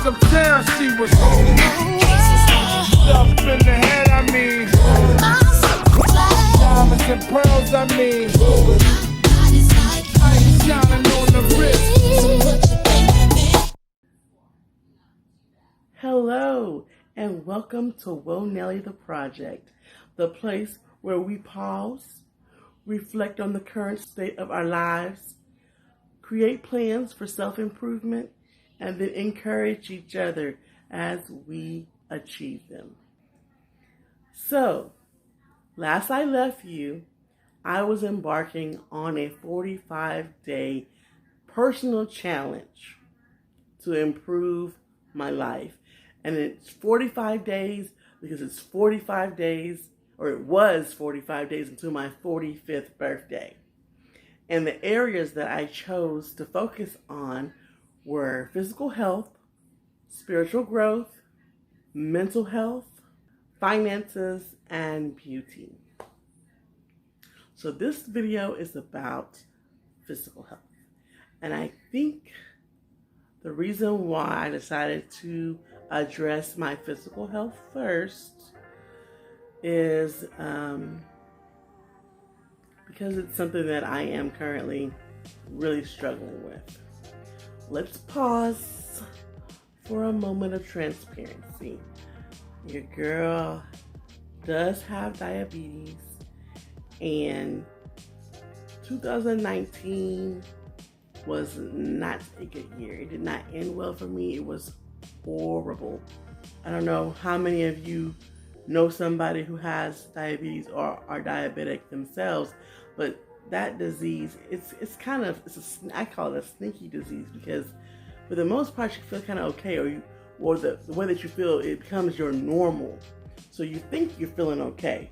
walked uptown, she was stuff in the head, I mean. Diamonds and pearls, I mean. Ice shining on the wrist. Hello, and welcome to Nelly Tha Project, the place where we pause, reflect on the current state of our lives, create plans for self-improvement, and then encourage each other as we achieve them. So, last I left you, I was embarking on a 45-day personal challenge to improve my life. And it's 45 days because it's 45 days, or it was 45 days until my 45th birthday. And the areas that I chose to focus on were physical health, spiritual growth, mental health, finances, and beauty. So this video is about physical health. And I think the reason why I decided to address my physical health first is because it's something that I am currently really struggling with. Let's pause for a moment of transparency. Your girl does have diabetes, and 2019 was not a good year. It did not end well for me. It was horrible. I don't know how many of you know somebody who has diabetes or are diabetic themselves, but that disease, I call it a sneaky disease, because for the most part you feel kind of okay, or the way that you feel, it becomes your normal. So you think you're feeling okay,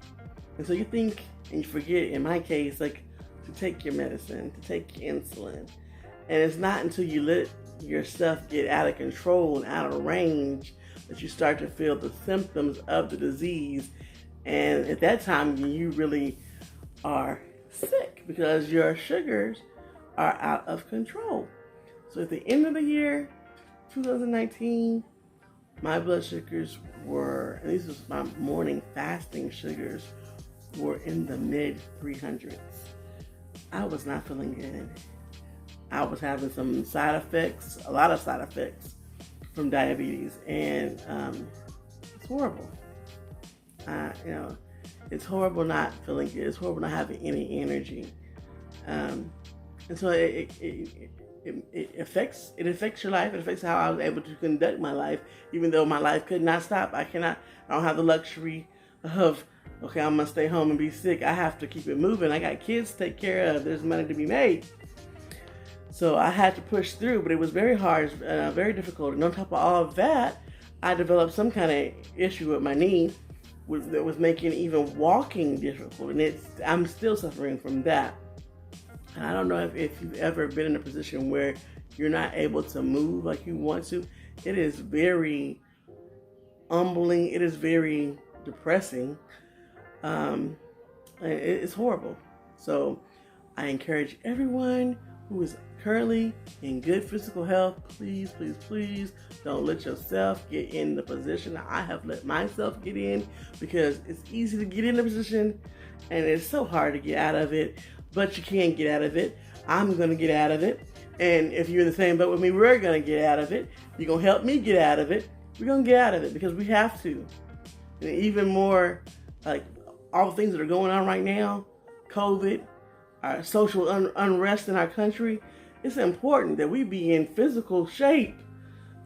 and so you think and you forget, in my case, like, to take your medicine, to take your insulin. And it's not until you let yourself get out of control and out of range that you start to feel the symptoms of the disease. And at that time, you really are sick because your sugars are out of control. So at the end of the year, 2019, my blood sugars were, and this was my morning fasting sugars, were in the mid 300s. I was not feeling good. I was having some side effects, a lot of side effects from diabetes, and it's horrible. It's horrible not feeling good. It's horrible not having any energy, and so it affects your life. It affects how I was able to conduct my life, even though my life could not stop. I don't have the luxury of, okay, I'm gonna stay home and be sick. I have to keep it moving. I got kids to take care of. There's money to be made. So I had to push through, but it was very hard, very difficult. And on top of all of that, I developed some kind of issue with my knee that was making even walking difficult. And I'm still suffering from that. And I don't know if you've ever been in a position where you're not able to move like you want to. It is very humbling. It is very depressing. And it's horrible. So I encourage everyone who is currently in good physical health, please, please, please don't let yourself get in the position that I have let myself get in, because it's easy to get in the position and it's so hard to get out of it, but you can get out of it. I'm going to get out of it. And if you're in the same boat with me, we're going to get out of it. You're going to help me get out of it. We're going to get out of it because we have to. And even more, like all the things that are going on right now, COVID, our social unrest in our country, it's important that we be in physical shape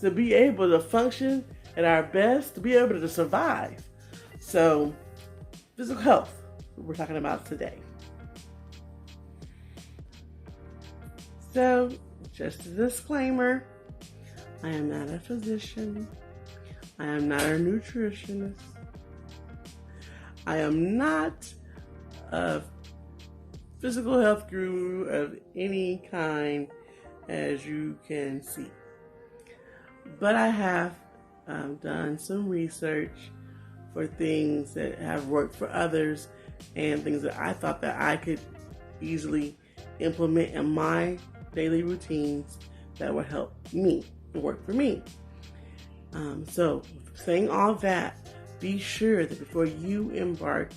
to be able to function at our best, to be able to survive. So, physical health, we're talking about today. So, just a disclaimer, I am not a physician. I am not a nutritionist. I am not a physical health guru of any kind, as you can see. But I have done some research for things that have worked for others and things that I thought that I could easily implement in my daily routines that would help me and work for me. So saying all that, be sure that before you embark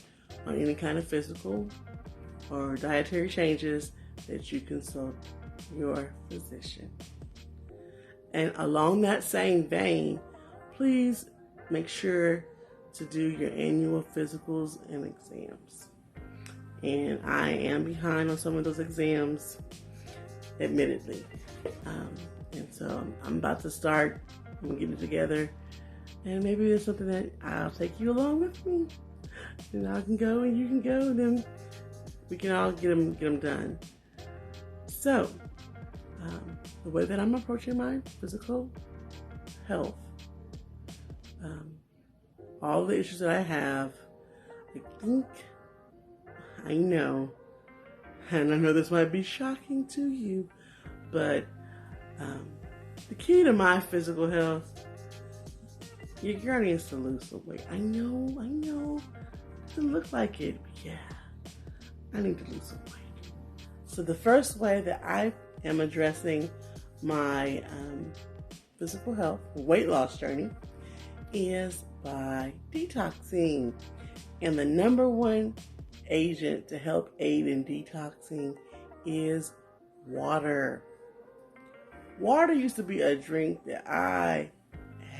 on any kind of physical or dietary changes, that you consult your physician. And along that same vein, please make sure to do your annual physicals and exams. And I am behind on some of those exams, admittedly. And so I'm about to start. I'm getting it together. And maybe it's something that I'll take you along with me. And I can go and you can go, and then we can all get them done. So, the way that I'm approaching my physical health, all the issues that I have, I know, and I know this might be shocking to you, but the key to my physical health, your girl needs to lose some weight. I know, it doesn't look like it, but yeah, I need to lose some weight. So the first way that I am addressing my physical health, weight loss journey, is by detoxing. And the number one agent to help aid in detoxing is water. Water used to be a drink that I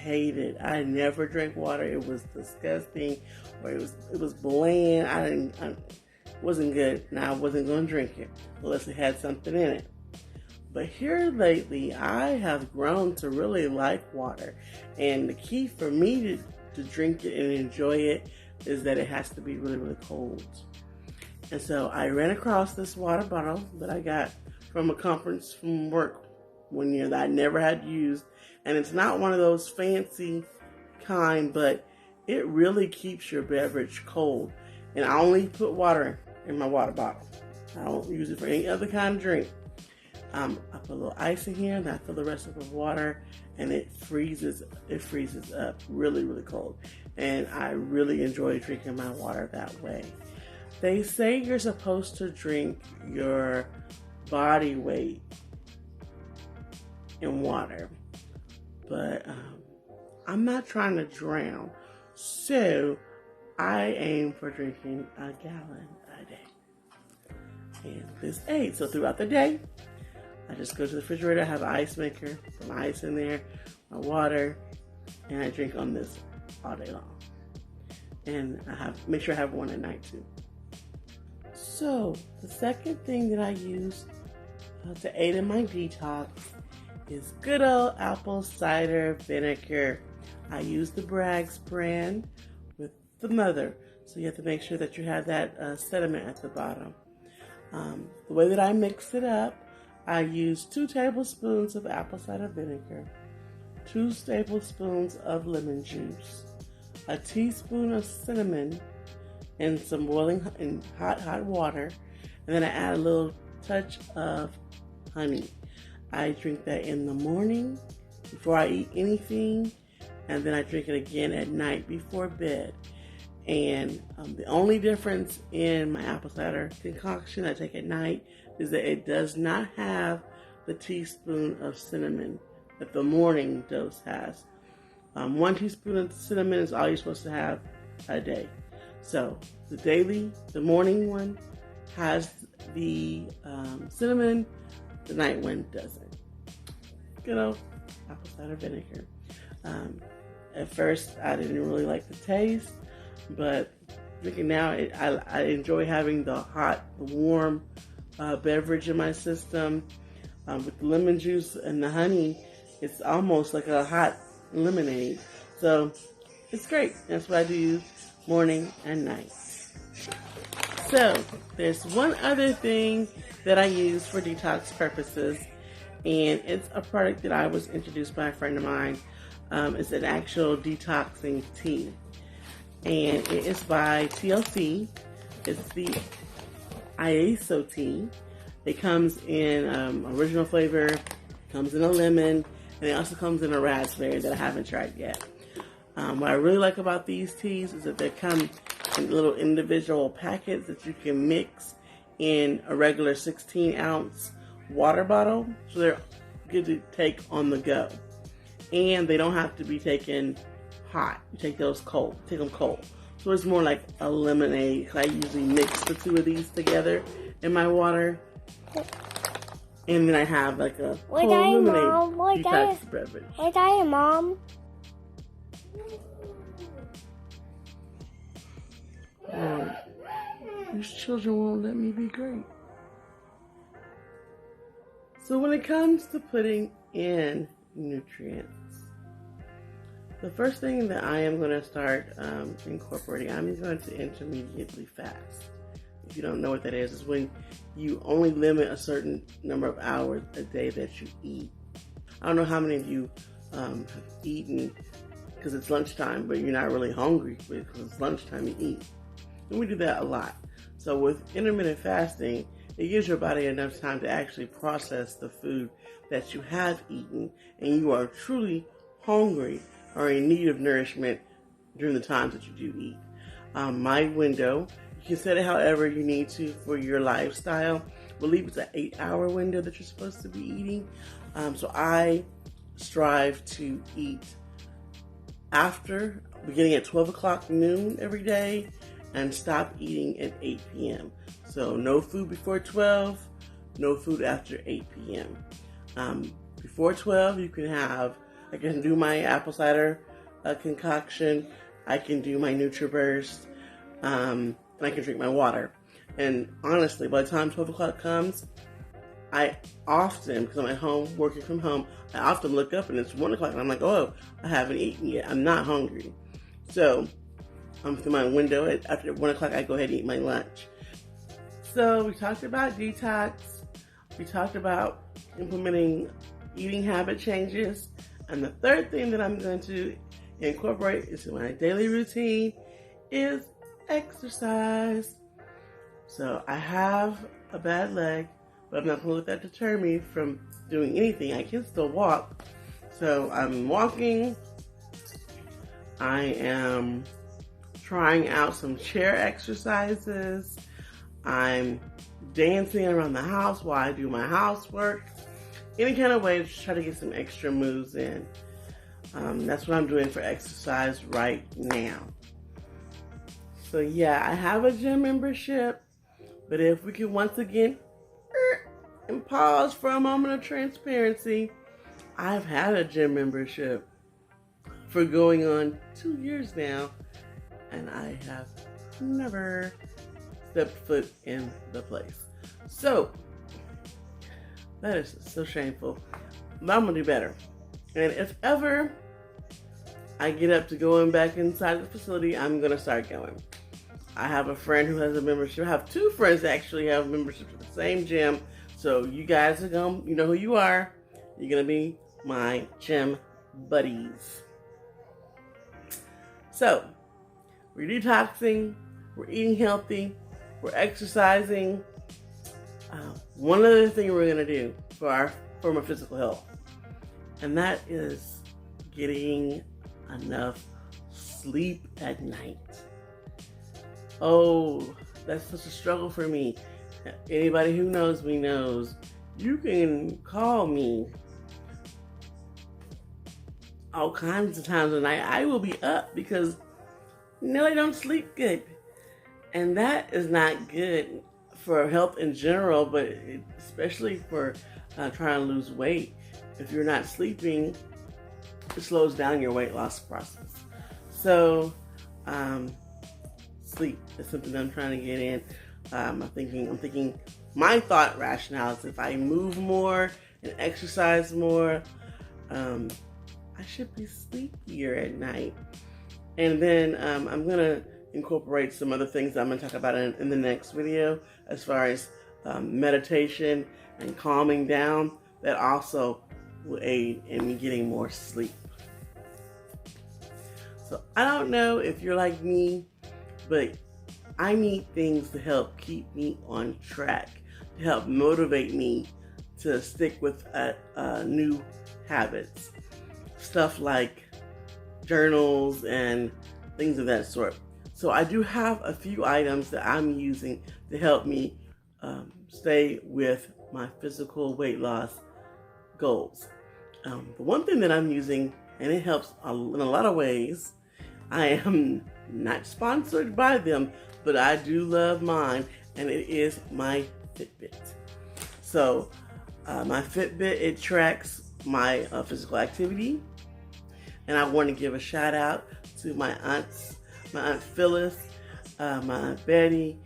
hated. I never drank water. It was disgusting, or it was bland. It wasn't good, and I wasn't going to drink it unless it had something in it. But here lately, I have grown to really like water, and the key for me to drink it and enjoy it is that it has to be really, really cold. And so I ran across this water bottle that I got from a conference from work one year that I never had used. And it's not one of those fancy kind, but it really keeps your beverage cold. And I only put water in my water bottle. I don't use it for any other kind of drink. I put a little ice in here, and I fill the rest of it with water, and it freezes up really, really cold. And I really enjoy drinking my water that way. They say you're supposed to drink your body weight in water, but I'm not trying to drown, so I aim for drinking a gallon a day. And this aids. So throughout the day, I just go to the refrigerator, I have an ice maker, put my ice in there, my water, and I drink on this all day long. And make sure I have one at night too. So the second thing that I use to aid in my detox is good old apple cider vinegar. I use the Bragg's brand with the mother, so you have to make sure that you have that sediment at the bottom. The way that I mix it up, I use 2 tablespoons of apple cider vinegar, 2 tablespoons of lemon juice, a teaspoon of cinnamon, and some boiling and hot water, and then I add a little touch of honey. I drink that in the morning before I eat anything, and then I drink it again at night before bed. And the only difference in my apple cider concoction I take at night is that it does not have the teaspoon of cinnamon that the morning dose has. 1 teaspoon of cinnamon is all you're supposed to have a day. So the morning one has the cinnamon, the night one doesn't. Good old apple cider vinegar. At first, I didn't really like the taste, but drinking now, I enjoy having the warm beverage in my system. With the lemon juice and the honey, it's almost like a hot lemonade. So it's great. That's what I do morning and night. So there's one other thing that I use for detox purposes, and it's a product that I was introduced by a friend of mine. It's an actual detoxing tea, and it is by TLC. It's the ISO tea. It comes in original flavor, comes in a lemon, and it also comes in a raspberry that I haven't tried yet. What I really like about these teas is that they come in little individual packets that you can mix in a regular 16-ounce water bottle, so they're good to take on the go. and they don't have to be taken hot. You take those cold, take them cold. So it's more like a lemonade. I usually mix the two of these together in my water. And then I have like a cold lemonade detox beverage. What are you, Mom? These children won't let me be great. So when it comes to putting in nutrients, the first thing that I am going to start incorporating, I'm going to intermittently fast. If you don't know what that is, it's when you only limit a certain number of hours a day that you eat. I don't know how many of you have eaten because it's lunchtime, but you're not really hungry because it's lunchtime you eat. And we do that a lot. So with intermittent fasting, it gives your body enough time to actually process the food that you have eaten, and you are truly hungry or in need of nourishment during the times that you do eat. My window, you can set it however you need to for your lifestyle. I believe it's an 8-hour window that you're supposed to be eating. So I strive to eat beginning at 12 o'clock noon every day and stop eating at 8 p.m. So no food before 12, no food after 8 p.m. Before 12, I can do my apple cider concoction, I can do my NutriBurst, and I can drink my water. And honestly, by the time 12 o'clock comes, I often, because I'm at home, working from home, I often look up and it's 1 o'clock and I'm like, oh, I haven't eaten yet. I'm not hungry. So through my window, after 1 o'clock, I go ahead and eat my lunch. So we talked about detox. We talked about implementing eating habit changes. And the third thing that I'm going to incorporate into my daily routine is exercise. So I have a bad leg, but I'm not going to let that deter me from doing anything. I can still walk. So I'm walking. I am trying out some chair exercises. I'm dancing around the house while I do my housework. Any kind of way to try to get some extra moves in. That's what I'm doing for exercise right now. So yeah, I have a gym membership, but if we can once again and pause for a moment of transparency, I've had a gym membership for going on 2 years now, and I have never stepped foot in the place. So that is so shameful. But I'm gonna do better. And if ever I get up to going back inside the facility, I'm gonna start going. I have a friend who has a membership. I have 2 friends that actually have memberships at the same gym. So you guys are going, you know who you are. You're gonna be my gym buddies. So we're detoxing, we're eating healthy, we're exercising. One other thing we're gonna do for my physical health, and that is getting enough sleep at night. Oh, that's such a struggle for me. Anybody who knows me knows you can call me all kinds of times at night. I will be up because Nelly don't sleep good, and that is not good for health in general, but especially for trying to lose weight. If you're not sleeping, it slows down your weight loss process. So sleep is something that I'm trying to get in. I'm thinking my thought rationale is if I move more and exercise more, I should be sleepier at night. And then I'm gonna incorporate some other things that I'm gonna talk about in the next video, as far as meditation and calming down. That also will aid in me getting more sleep. So I don't know if you're like me, but I need things to help keep me on track, to help motivate me to stick with new habits. Stuff like journals and things of that sort. So I do have a few items that I'm using to help me stay with my physical weight loss goals. The one thing that I'm using, and it helps in a lot of ways, I am not sponsored by them, but I do love mine, and it is my Fitbit. So my Fitbit, it tracks my physical activity, and I want to give a shout out to my aunts, my Aunt Phyllis, my Aunt Betty.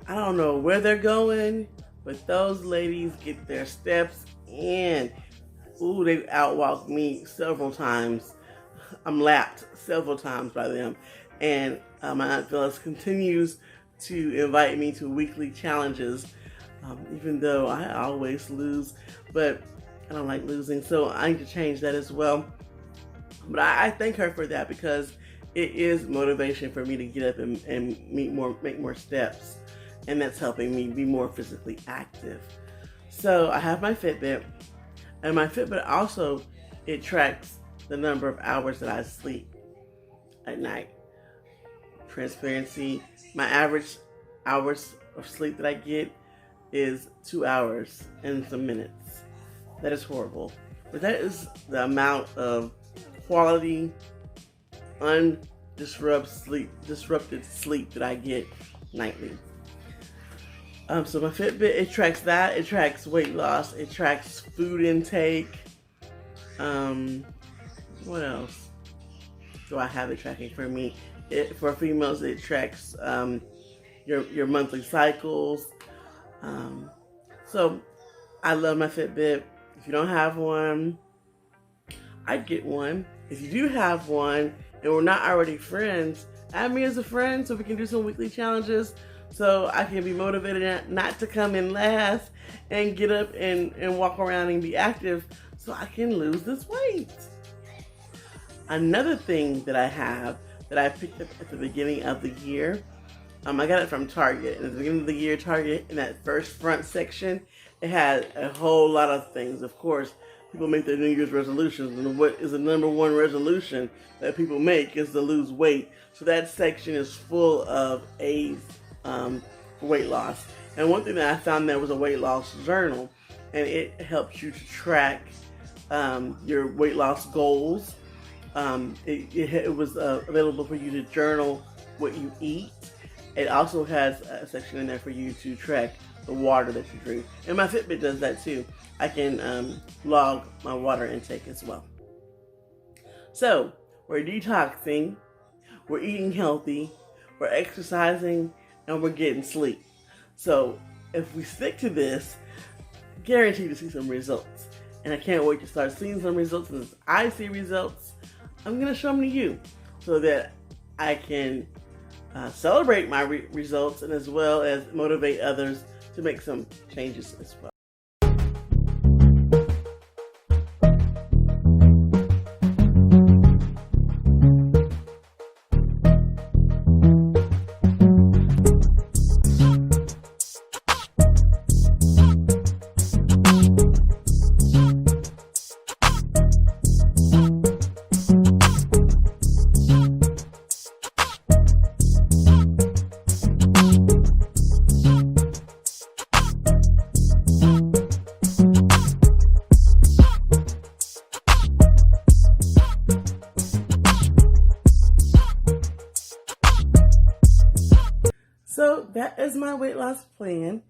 I don't know where they're going, but those ladies get their steps in. Ooh, they've outwalked me several times. I'm lapped several times by them. And my Aunt Phyllis continues to invite me to weekly challenges, even though I always lose, but I don't like losing, so I need to change that as well. But I thank her for that, because it is motivation for me to get up and make more steps, and that's helping me be more physically active. So I have my Fitbit, and my Fitbit also, it tracks the number of hours that I sleep at night. Transparency, my average hours of sleep that I get is 2 hours and some minutes. That is horrible. But that is the amount of quality, disrupted sleep that I get nightly. So my Fitbit, it tracks that. It tracks weight loss. It tracks food intake. What else do I have it tracking for me? For females, it tracks your monthly cycles. So I love my Fitbit. If you don't have one, I'd get one. If you do have one and we're not already friends, add me as a friend so we can do some weekly challenges, so I can be motivated not to come in last and get up and walk around and be active, so I can lose this weight. Another thing that I have that I picked up at the beginning of the year, I got it from Target. And at the beginning of the year, Target, in that first front section, it had a whole lot of things. Of course, people make their New Year's resolutions, and what is the number one resolution that people make is to lose weight. So that section is full of aids for weight loss. And one thing that I found there was a weight loss journal, and it helps you to track your weight loss goals. It was available for you to journal what you eat. It also has a section in there for you to track the water that you drink. And my Fitbit does that too. I can log my water intake as well. So we're detoxing, we're eating healthy, we're exercising, and we're getting sleep. So if we stick to this, guaranteed to see some results. And I can't wait to start seeing some results. And as I see results, I'm going to show them to you so that I can celebrate my results, and as well as motivate others to make some changes as well. So that is my weight loss plan.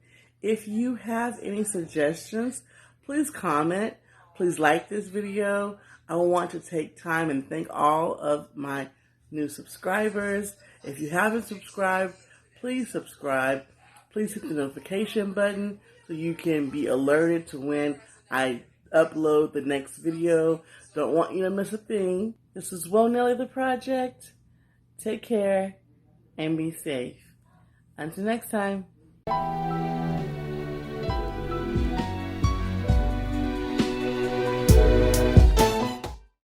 If you have any suggestions, please comment. Please like this video. I want to take time and thank all of my new subscribers. If you haven't subscribed, please subscribe. Please hit the notification button so you can be alerted to when I upload the next video. Don't want you to miss a thing. This is Nelly Tha Project. Take care and be safe. Until next time.